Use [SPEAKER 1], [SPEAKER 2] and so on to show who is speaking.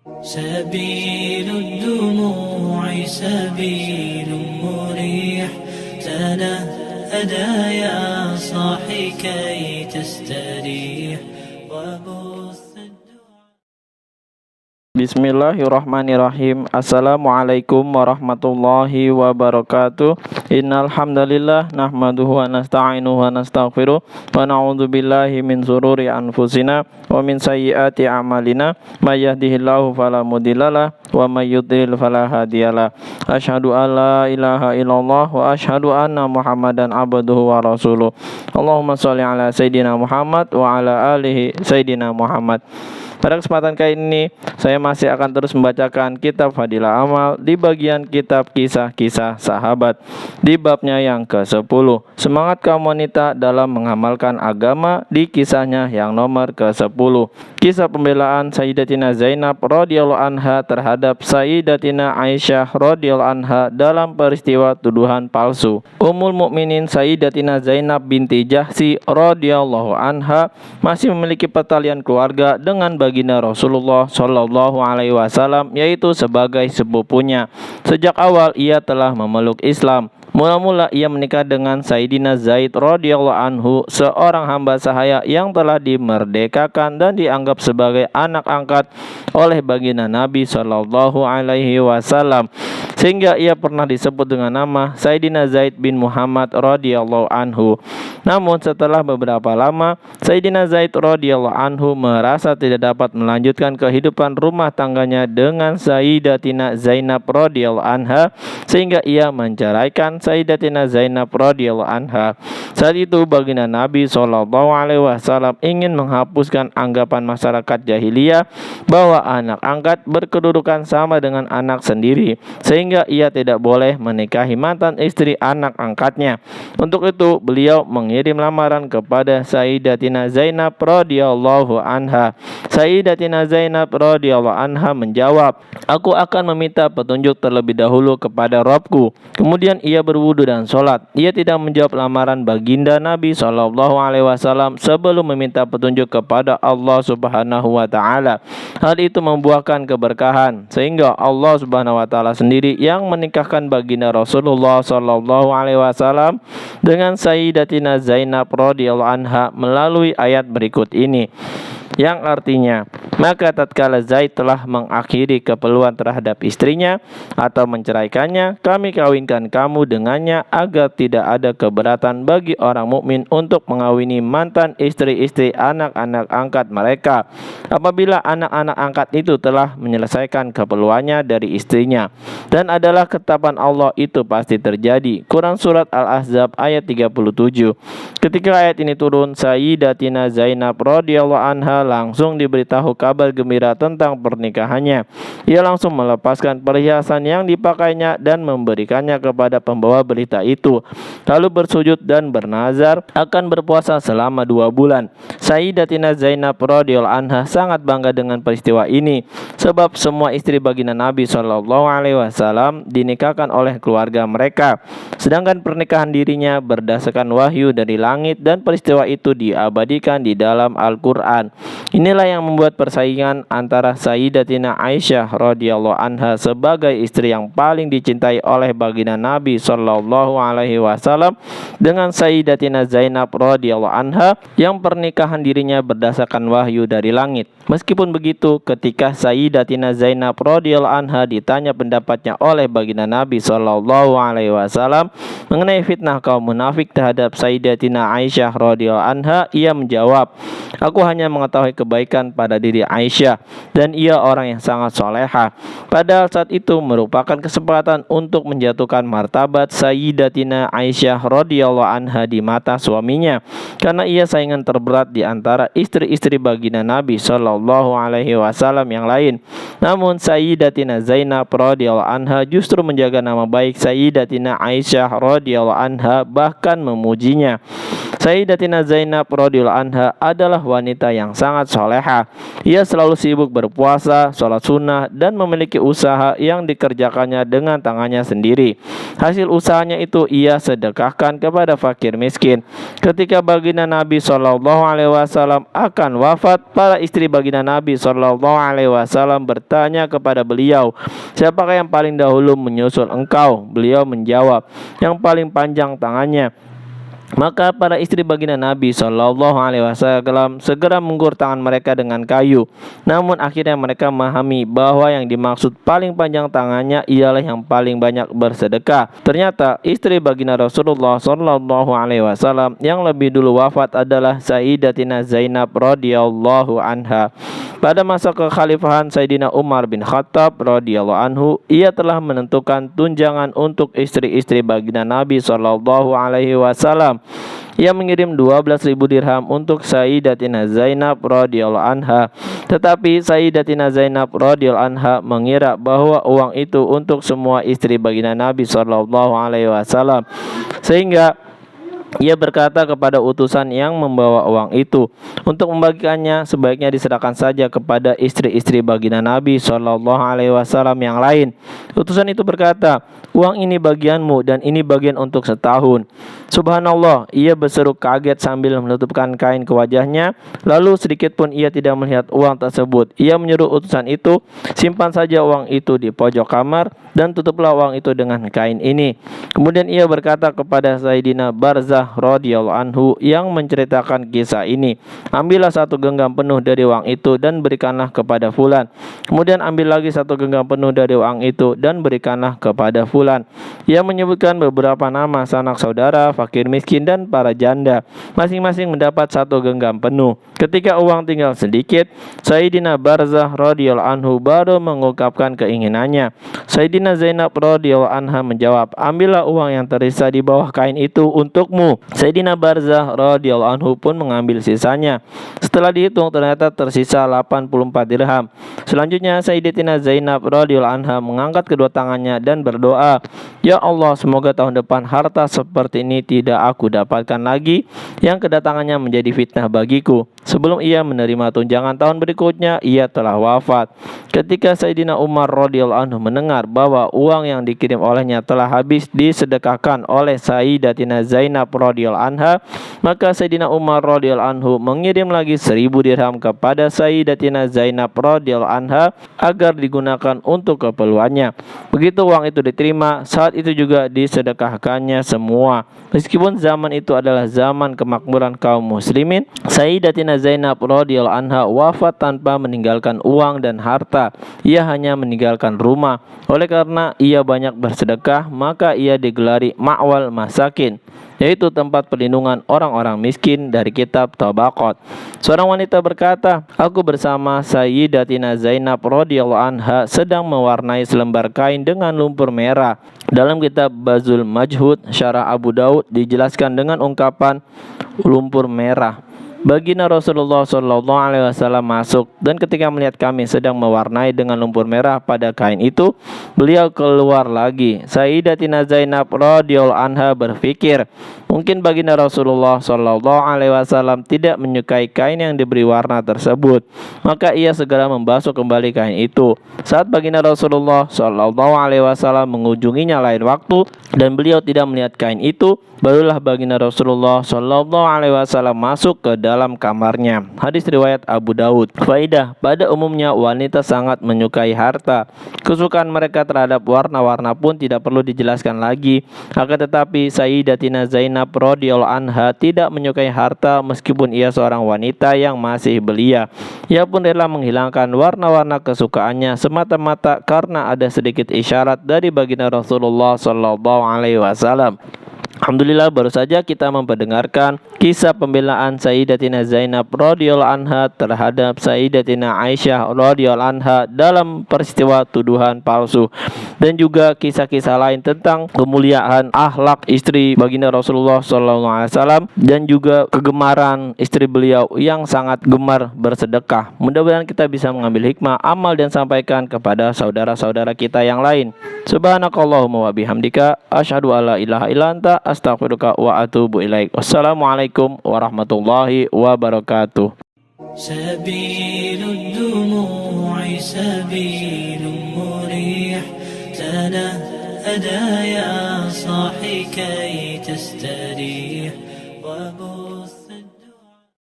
[SPEAKER 1] سبيل الدموع سبيل مريح تنهدى يا صاحي كي تستريح
[SPEAKER 2] Bismillahirrahmanirrahim. Assalamualaikum warahmatullahi wabarakatuh. Innal hamdalillah nahmaduhu wa nasta'inuhu wa nastaghfiruh wa na'udzu billahi min shururi anfusina wa min sayyiati a'malina may yahdihillahu fala mudhillalah wa may yudhlil fala hadiyalah. Asyhadu an la ilaha illallah wa asyhadu anna Muhammadan abduhu wa rasuluh. Allahumma shalli ala sayidina Muhammad wa ala alihi sayidina Muhammad. Pada kesempatan kali ini saya masih akan terus membacakan kitab Fadilah Amal di bagian kitab kisah-kisah sahabat di babnya yang ke-10, semangat kaum wanita dalam mengamalkan agama, di kisahnya yang nomor ke-10, kisah pembelaan Sayyidatina Zainab radhiyallahu anha terhadap Sayyidatina Aisyah radhiyallahu anha dalam peristiwa tuduhan palsu. Ummul Mukminin Sayyidatina Zainab binti Jahsy radhiyallahu anha masih memiliki pertalian keluarga dengan baginda Rasulullah Shallallahu Alaihi Wasallam, yaitu sebagai sepupunya. Sejak awal ia telah memeluk Islam. Mula-mula ia menikah dengan Sayyidina Zaid radhiyallahu anhu, seorang hamba sahaya yang telah dimerdekakan dan dianggap sebagai anak angkat oleh baginda Nabi Shallallahu Alaihi Wasallam, sehingga ia pernah disebut dengan nama Sayyidina Zaid bin Muhammad radhiyallahu anhu. Namun setelah beberapa lama, Sayyidina Zaid radhiyallahu anhu merasa tidak dapat melanjutkan kehidupan rumah tangganya dengan Sayyidatina Zainab radhiyallahu anha, sehingga ia menceraikan Sayyidatina Zainab radhiyallahu anha. Saat itu baginda Nabi Shallallahu Alaihi Wasallam ingin menghapuskan anggapan masyarakat jahiliyah bahwa anak angkat berkedudukan sama dengan anak sendiri, sehingga ia tidak boleh menikahi mantan istri anak angkatnya. Untuk itu beliau mengirim lamaran kepada Sayyidatina Zainab radhiyallahu anha. Sayyidatina Zainab radhiyallahu anha menjawab, "Aku akan meminta petunjuk terlebih dahulu kepada Rabbku." Kemudian ia berwudu dan sholat. Ia tidak menjawab lamaran baginda Nabi Shallallahu Alaihi Wasallam sebelum meminta petunjuk kepada Allah Subhanahu Wa Taala. Hal itu membuahkan keberkahan, sehingga Allah Subhanahu Wa Taala sendiri yang menikahkan baginda Rasulullah Shallallahu Alaihi Wasallam dengan Sayyidatina Zainab radhiyallahu anha melalui ayat berikut ini, yang artinya, maka tatkala Zaid telah mengakhiri keperluan terhadap istrinya atau menceraikannya, kami kawinkan kamu dengannya agar tidak ada keberatan bagi orang mukmin untuk mengawini mantan istri-istri anak-anak angkat mereka apabila anak-anak angkat itu telah menyelesaikan keperluannya dari istrinya, dan adalah ketetapan Allah itu pasti terjadi. Quran Surat Al-Ahzab ayat 37. Ketika ayat ini turun, Sayyidatina Zainab radhiyallahu anha langsung diberitahu kabar gembira tentang pernikahannya. Ia langsung melepaskan perhiasan yang dipakainya dan memberikannya kepada pembawa berita itu, lalu bersujud dan bernazar akan berpuasa selama 2 bulan. Sayyidatina Zainab radhiyallahu anha sangat bangga dengan peristiwa ini, sebab semua istri baginda Nabi Shallallahu Alaihi Wasallam dinikahkan oleh keluarga mereka, sedangkan pernikahan dirinya berdasarkan wahyu dari langit, dan peristiwa itu diabadikan di dalam Al-Quran. Inilah yang membuat persaingan antara Sayyidatina Aisyah radhiyallahu anha sebagai istri yang paling dicintai oleh baginda Nabi Shallallahu Alaihi Wasallam dengan Sayyidatina Zainab radhiyallahu anha yang pernikahan dirinya berdasarkan wahyu dari langit. Meskipun begitu, ketika Sayyidatina Zainab radhiyallahu anha ditanya pendapatnya oleh baginda Nabi Shallallahu Alaihi Wasallam mengenai fitnah kaum munafik terhadap Sayyidatina Aisyah radhiyallahu anha, ia menjawab, "Aku hanya mengetahui kebaikan pada diri Aisyah, dan ia orang yang sangat soleha." Padahal saat itu merupakan kesempatan untuk menjatuhkan martabat Sayyidatina Aisyah radhiyallahu anha di mata suaminya, karena ia saingan terberat di antara istri-istri baginda Nabi Shallallahu Alaihi Wasallam yang lain. Namun Sayyidatina Zainab radhiyallahu anha justru menjaga nama baik Sayyidatina Aisyah radhiyallahu anha, bahkan memujinya. Sayyidatina Zainab radhiyallahu anha adalah wanita yang sangat sangat soleha. Ia selalu sibuk berpuasa, sholat sunnah, dan memiliki usaha yang dikerjakannya dengan tangannya sendiri. Hasil usahanya itu ia sedekahkan kepada fakir miskin. Ketika baginda Nabi SAW akan wafat, para istri baginda Nabi SAW bertanya kepada beliau, "Siapakah yang paling dahulu menyusul engkau?" Beliau menjawab, "Yang paling panjang tangannya." Maka para istri baginda Nabi SAW segera menggur tangan mereka dengan kayu. Namun akhirnya mereka memahami bahwa yang dimaksud paling panjang tangannya ialah yang paling banyak bersedekah. Ternyata istri baginda Rasulullah SAW yang lebih dulu wafat adalah Sayyidatina Zainab radhiyallahu anha. Pada masa kekhalifahan Sayyidina Umar bin Khattab radhiyallahu anhu, ia telah menentukan tunjangan untuk istri-istri baginda Nabi SAW. Ia mengirim 12.000 dirham untuk Sayyidatina Zainab radhiyallahu anha. Tetapi Sayyidatina Zainab radhiyallahu anha mengira bahwa uang itu untuk semua istri baginda Nabi SAW. Sehingga ia berkata kepada utusan yang membawa uang itu, untuk membagikannya sebaiknya diserahkan saja kepada istri-istri baginda Nabi SAW yang lain. Utusan itu berkata, "Uang ini bagianmu dan ini bagian untuk setahun." Subhanallah, ia berseru kaget sambil menutupkan kain ke wajahnya. Lalu sedikit pun ia tidak melihat uang tersebut. Ia menyuruh utusan itu, "Simpan saja uang itu di pojok kamar dan tutuplah uang itu dengan kain ini." Kemudian ia berkata kepada Sayyidina Barzah radhiyallahu anhu yang menceritakan kisah ini, "Ambillah 1 genggam penuh dari uang itu dan berikanlah kepada fulan. Kemudian ambil lagi 1 genggam penuh dari uang itu dan berikanlah kepada fulan." Ia menyebutkan beberapa nama sanak saudara, fakir miskin, dan para janda. Masing-masing mendapat 1 genggam penuh. Ketika uang tinggal sedikit, Sayyidina Barzah radhiyallahu anhu baru mengungkapkan keinginannya. Sayyidina Zainab radhiyallahu anha menjawab, "Ambillah uang yang tersisa di bawah kain itu untukmu." Sayyidina Barzah radhiyallahu anhu pun mengambil sisanya. Setelah dihitung ternyata tersisa 84 dirham. Selanjutnya Sayyidatina Zainab radhiyallahu anha mengangkat kedua tangannya dan berdoa, "Ya Allah, semoga tahun depan harta seperti ini tidak aku dapatkan lagi, yang kedatangannya menjadi fitnah bagiku." Sebelum ia menerima tunjangan tahun berikutnya, ia telah wafat. Ketika Sayyidina Umar radhiyallahu anhu mendengar bahwa uang yang dikirim olehnya telah habis disedekahkan oleh Sayyidatina Zainab radhiyallahu anha, maka Sayyidina Umar radhiyallahu anhu mengirim lagi 1.000 dirham kepada Sayyidatina Zainab radhiyallahu anha agar digunakan untuk keperluannya. Begitu uang itu diterima, saat itu juga disedekahkannya semua. Meskipun zaman itu adalah zaman kemakmuran kaum muslimin, Sayyidatina Zainab radhiyallahu anha wafat tanpa meninggalkan uang dan harta. Ia hanya meninggalkan rumah. Oleh karena ia banyak bersedekah, maka ia digelari ma'wal masakin, yaitu tempat perlindungan orang-orang miskin, dari kitab Tabaqat. Seorang wanita berkata, "Aku bersama Sayyidatina Zainab radhiyallahu anha sedang mewarnai selembar kain dengan lumpur merah." Dalam kitab Bazul Majhud Syarah Abu Daud dijelaskan dengan ungkapan lumpur merah. Baginda Rasulullah SAW masuk, dan ketika melihat kami sedang mewarnai dengan lumpur merah pada kain itu, beliau keluar lagi. Sayyidatina Zainab radhiyallahu anha berpikir, mungkin baginda Rasulullah SAW tidak menyukai kain yang diberi warna tersebut. Maka ia segera membasuh kembali kain itu. Saat baginda Rasulullah SAW mengunjunginya lain waktu dan beliau tidak melihat kain itu, barulah baginda Rasulullah SAW masuk ke dalam kamarnya. Hadis riwayat Abu Daud. Faidah, pada umumnya wanita sangat menyukai harta. Kesukaan mereka terhadap warna-warna pun tidak perlu dijelaskan lagi. Akan tetapi Sayyidatina Zainab radhiyallahu anha tidak menyukai harta meskipun ia seorang wanita yang masih belia. Ia pun rela menghilangkan warna-warna kesukaannya semata-mata karena ada sedikit isyarat dari baginda Rasulullah SAW. Alhamdulillah, baru saja kita memperdengarkan kisah pembelaan Sayyidatina Zainab radhiyallahu anha terhadap Sayyidatina Aisyah radhiyallahu anha dalam peristiwa tuduhan palsu, dan juga kisah-kisah lain tentang kemuliaan akhlak istri baginda Rasulullah SAW dan juga kegemaran istri beliau yang sangat gemar bersedekah. Mudah-mudahan kita bisa mengambil hikmah, amal, dan sampaikan kepada saudara-saudara kita yang lain. Subhanakallahumma wa bihamdika asyhadu alla ilaha illa anta astaghfiruka wa atubu ilaik. Wassalamualaikum warahmatullahi wabarakatuh.
[SPEAKER 1] سبيل الدموع سبيل مريح تنهدى يا صاحي كي تستريح